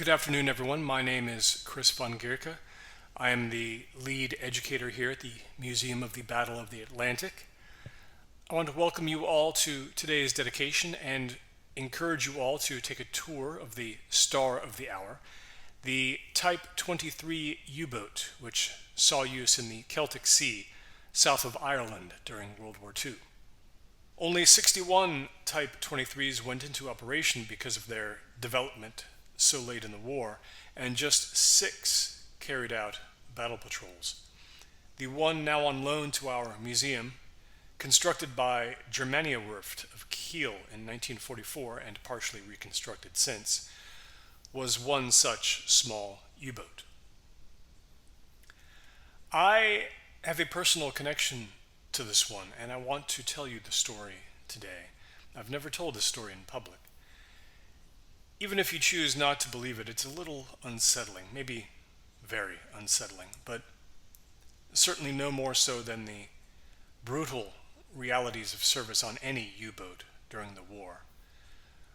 Good afternoon, everyone. My name is Chris von Gierke. I am the lead educator here at the Museum of the Battle of the Atlantic. I want to welcome you all to today's dedication and encourage you all to take a tour of the Star of the Hour, the Type 23 U-boat, which saw use in the Celtic Sea south of Ireland during World War II. Only 61 Type 23s went into operation because of their development so late in the war, and just 6 carried out battle patrols. The one now on loan to our museum, constructed by Germania Werft of Kiel in 1944 and partially reconstructed since, was one such small U-boat. I have a personal connection to this one, and I want to tell you the story today. I've never told this story in public. Even if you choose not to believe it, it's a little unsettling, maybe very unsettling, but certainly no more so than the brutal realities of service on any U-boat during the war,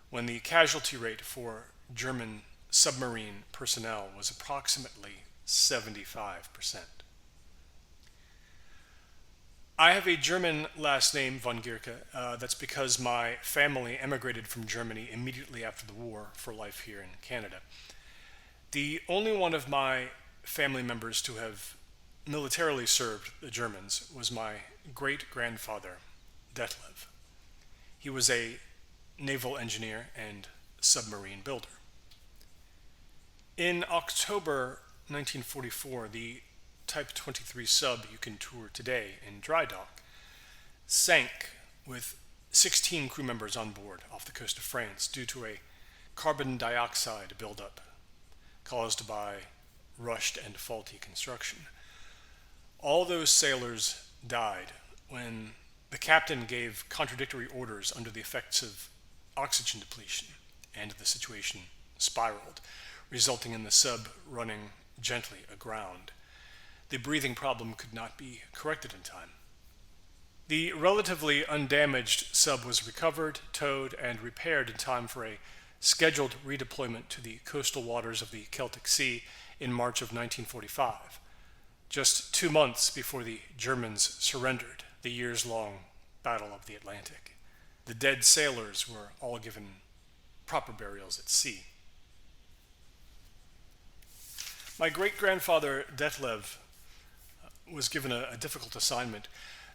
when the casualty rate for German submarine personnel was approximately 75%. I have a German last name, von Gierke. That's because my family emigrated from Germany immediately after the war for life here in Canada. The only one of my family members to have militarily served the Germans was my great-grandfather, Detlev. He was a naval engineer and submarine builder. In October 1944, the Type 23 sub you can tour today in dry dock sank with 16 crew members on board off the coast of France due to a carbon dioxide buildup caused by rushed and faulty construction. All those sailors died when the captain gave contradictory orders under the effects of oxygen depletion, and the situation spiraled, resulting in the sub running gently aground. The breathing problem could not be corrected in time. The relatively undamaged sub was recovered, towed, and repaired in time for a scheduled redeployment to the coastal waters of the Celtic Sea in March of 1945, just 2 months before the Germans surrendered the years-long Battle of the Atlantic. The dead sailors were all given proper burials at sea. My great-grandfather Detlev was given a difficult assignment.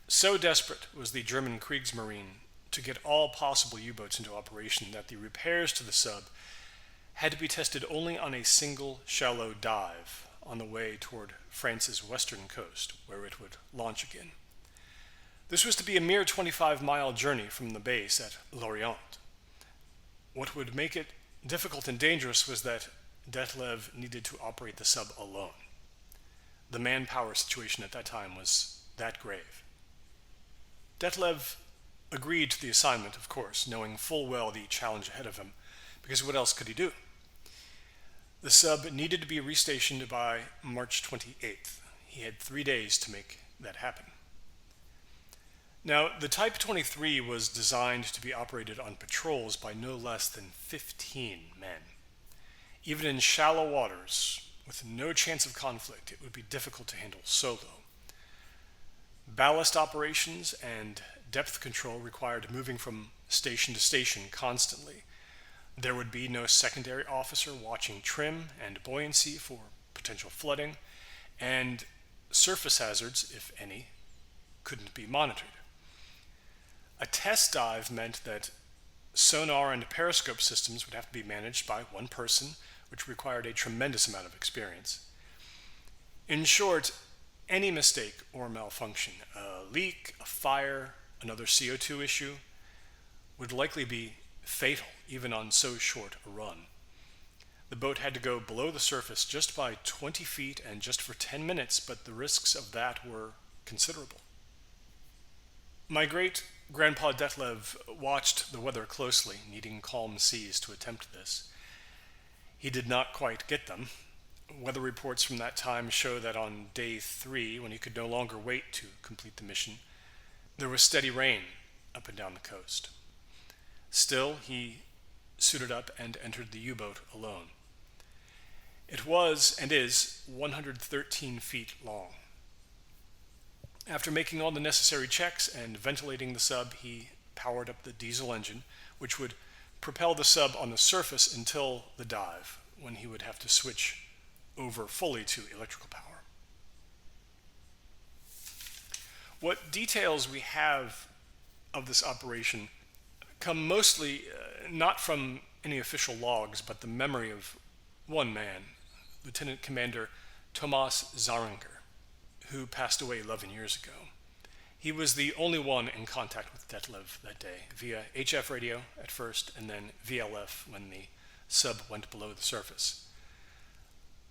So desperate was the German Kriegsmarine to get all possible U-boats into operation that the repairs to the sub had to be tested only on a single shallow dive on the way toward France's western coast, where it would launch again. This was to be a mere 25-mile journey from the base at Lorient. What would make it difficult and dangerous was that Detlev needed to operate the sub alone. The manpower situation at that time was that grave. Detlev agreed to the assignment, of course, knowing full well the challenge ahead of him, because what else could he do? The sub needed to be restationed by March 28th. He had 3 days to make that happen. Now, the Type 23 was designed to be operated on patrols by no less than 15 men. Even in shallow waters, with no chance of conflict, it would be difficult to handle solo. Ballast operations and depth control required moving from station to station constantly. There would be no secondary officer watching trim and buoyancy for potential flooding, and surface hazards, if any, couldn't be monitored. A test dive meant that sonar and periscope systems would have to be managed by one person, which required a tremendous amount of experience. In short, any mistake or malfunction, a leak, a fire, another CO2 issue, would likely be fatal even on so short a run. The boat had to go below the surface just by 20 feet and just for 10 minutes, but the risks of that were considerable. My great-grandpa Detlev watched the weather closely, needing calm seas to attempt this. He did not quite get them. Weather reports from that time show that on day 3, when he could no longer wait to complete the mission, there was steady rain up and down the coast. Still, he suited up and entered the U-boat alone. It was and is 113 feet long. After making all the necessary checks and ventilating the sub, he powered up the diesel engine, which would propel the sub on the surface until the dive, when he would have to switch over fully to electrical power. What details we have of this operation come mostly not from any official logs, but the memory of one man, Lieutenant Commander Thomas Zaringer, who passed away 11 years ago. He was the only one in contact with Detlev that day, via HF radio at first, and then VLF when the sub went below the surface.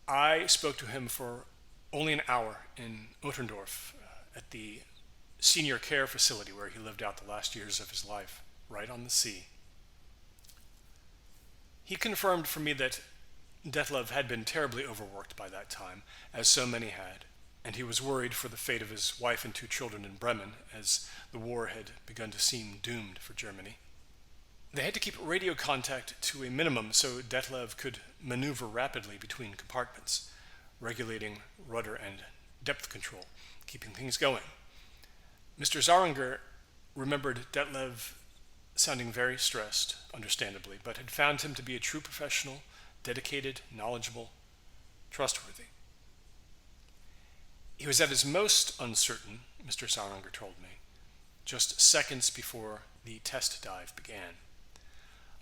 I spoke to him for only an hour in Otterndorf at the senior care facility where he lived out the last years of his life, right on the sea. He confirmed for me that Detlev had been terribly overworked by that time, as so many had, and he was worried for the fate of his wife and 2 children in Bremen, as the war had begun to seem doomed for Germany. They had to keep radio contact to a minimum so Detlev could maneuver rapidly between compartments, regulating rudder and depth control, keeping things going. Mr. Zaringer remembered Detlev sounding very stressed, understandably, but had found him to be a true professional, dedicated, knowledgeable, trustworthy. He was at his most uncertain, Mr. Zaringer told me, just seconds before the test dive began.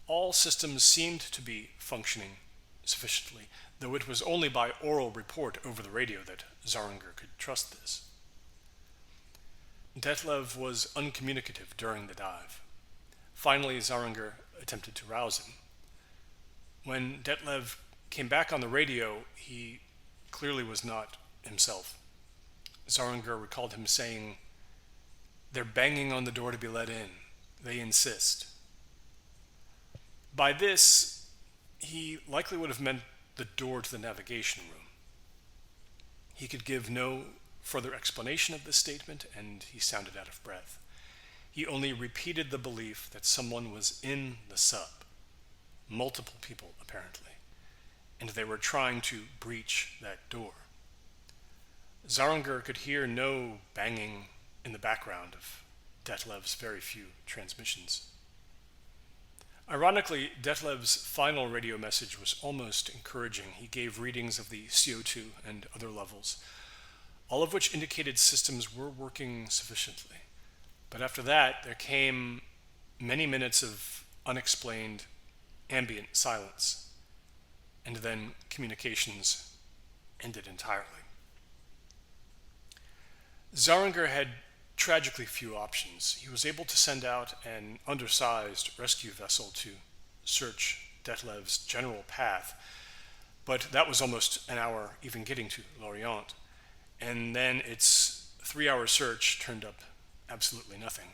All systems seemed to be functioning sufficiently, though it was only by oral report over the radio that Zaringer could trust this. Detlev was uncommunicative during the dive. Finally, Zaringer attempted to rouse him. When Detlev came back on the radio, he clearly was not himself. Zaringer recalled him saying, "They're banging on the door to be let in. They insist." By this, he likely would have meant the door to the navigation room. He could give no further explanation of this statement, and he sounded out of breath. He only repeated the belief that someone was in the sub, multiple people apparently, and they were trying to breach that door. Zaringer could hear no banging in the background of Detlev's very few transmissions. Ironically, Detlev's final radio message was almost encouraging. He gave readings of the CO2 and other levels, all of which indicated systems were working sufficiently. But after that, there came many minutes of unexplained ambient silence, and then communications ended entirely. Zaringer had tragically few options. He was able to send out an undersized rescue vessel to search Detlev's general path, but that was almost an hour even getting to Lorient, and then its 3-hour search turned up absolutely nothing.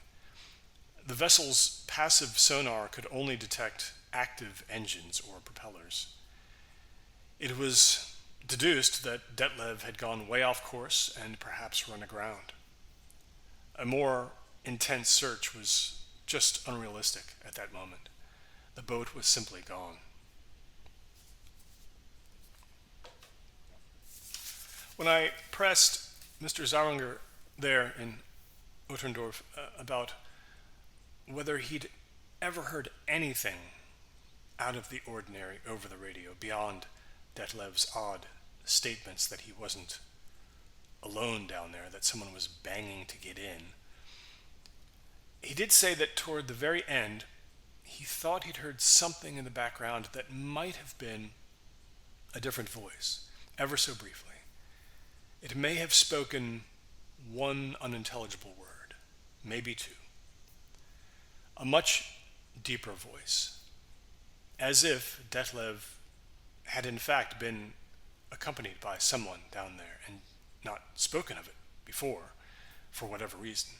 The vessel's passive sonar could only detect active engines or propellers. It was deduced that Detlev had gone way off course and perhaps run aground. A more intense search was just unrealistic at that moment. The boat was simply gone. When I pressed Mr. Zaringer there in Otterndorf about whether he'd ever heard anything out of the ordinary over the radio beyond Detlev's odd statements that he wasn't alone down there, that someone was banging to get in, he did say that toward the very end, he thought he'd heard something in the background that might have been a different voice, ever so briefly. It may have spoken one unintelligible word, maybe 2. A much deeper voice, as if Detlev had in fact been accompanied by someone down there and not spoken of it before, for whatever reason.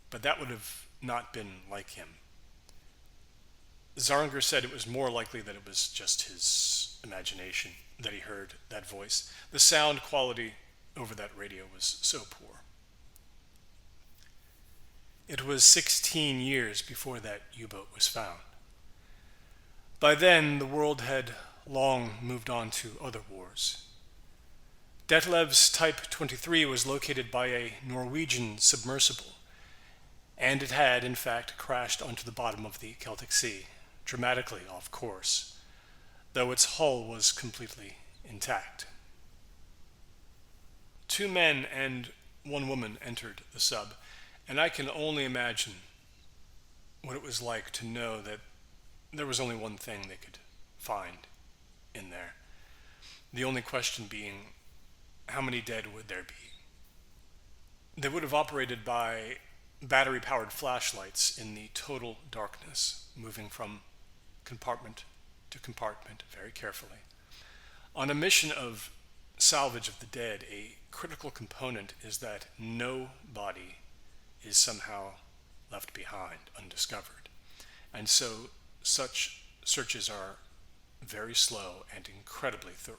But that would have not been like him. Zaringer said it was more likely that it was just his imagination that he heard that voice. The sound quality over that radio was so poor. It was 16 years before that U-boat was found. By then, the world had long moved on to other wars. Detlev's Type 23 was located by a Norwegian submersible, and it had, in fact, crashed onto the bottom of the Celtic Sea, dramatically off course, though its hull was completely intact. 2 men and 1 woman entered the sub, and I can only imagine what it was like to know that there was only one thing they could find in there. The only question being, how many dead would there be? They would have operated by battery-powered flashlights in the total darkness, moving from compartment to compartment very carefully. On a mission of salvage of the dead, a critical component is that no body is somehow left behind undiscovered. And so such searches are very slow and incredibly thorough.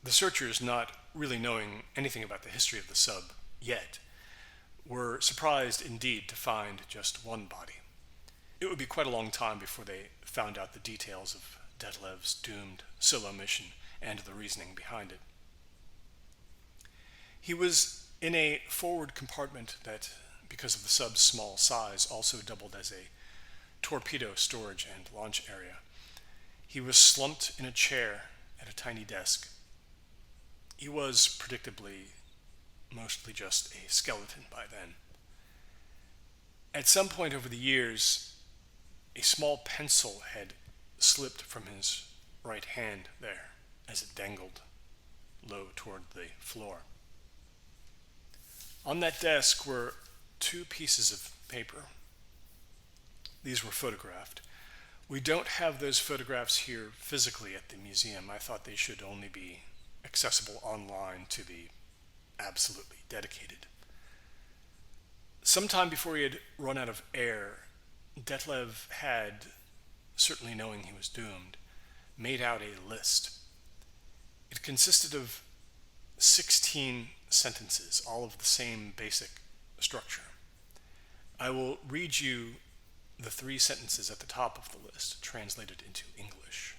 The searchers, not really knowing anything about the history of the sub yet, were surprised indeed to find just 1 body. It would be quite a long time before they found out the details of Detlev's doomed solo mission and the reasoning behind it. He was in a forward compartment that, because of the sub's small size, also doubled as a torpedo storage and launch area. He was slumped in a chair at a tiny desk. He was, predictably, mostly just a skeleton by then. At some point over the years, a small pencil had slipped from his right hand there as it dangled low toward the floor. On that desk were 2 pieces of paper. These were photographed. We don't have those photographs here physically at the museum. I thought they should only be accessible online to the absolutely dedicated. Sometime before he had run out of air, Detlev had, certainly knowing he was doomed, made out a list. It consisted of 16 sentences, all of the same basic structure. I will read you the 3 sentences at the top of the list, translated into English.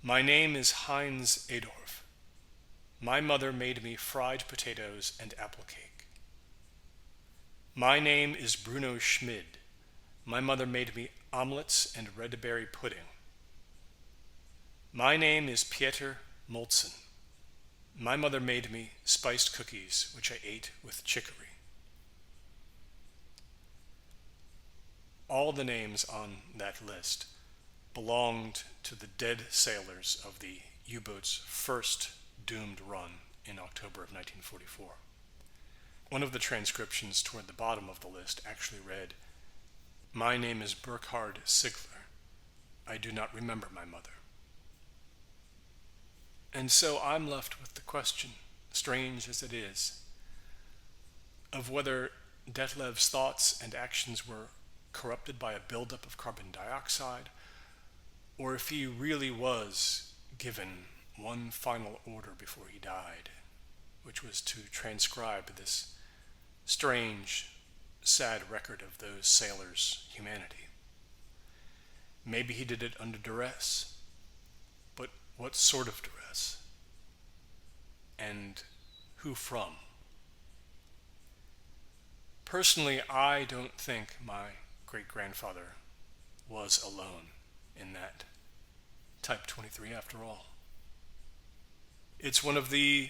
My name is Heinz Adorf. My mother made me fried potatoes and apple cake. My name is Bruno Schmid. My mother made me omelets and red berry pudding. My name is Pieter Moltzen. My mother made me spiced cookies, which I ate with chicory. All the names on that list belonged to the dead sailors of the U-boat's first doomed run in October of 1944. One of the transcriptions toward the bottom of the list actually read, My name is Burkhard Sigler. I do not remember my mother. And so I'm left with the question, strange as it is, of whether Detlev's thoughts and actions were corrupted by a buildup of carbon dioxide, or if he really was given one final order before he died, which was to transcribe this strange, sad record of those sailors' humanity. Maybe he did it under duress, but what sort of duress? And who from? Personally, I don't think my great-grandfather was alone in that Type 23 after all. It's one of the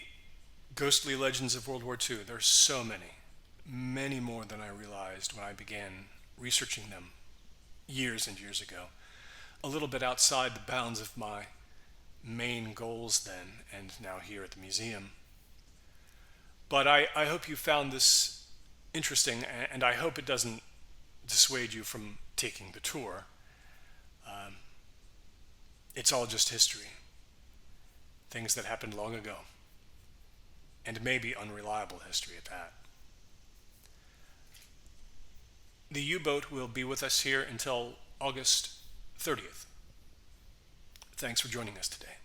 ghostly legends of World War II. There's so many, many more than I realized when I began researching them years and years ago. A little bit outside the bounds of my main goals then, and now here at the museum. But I hope you found this interesting, and I hope it doesn't dissuade you from taking the tour. It's all just history. Things that happened long ago. And maybe unreliable history at that. The U-boat will be with us here until August 30th. Thanks for joining us today.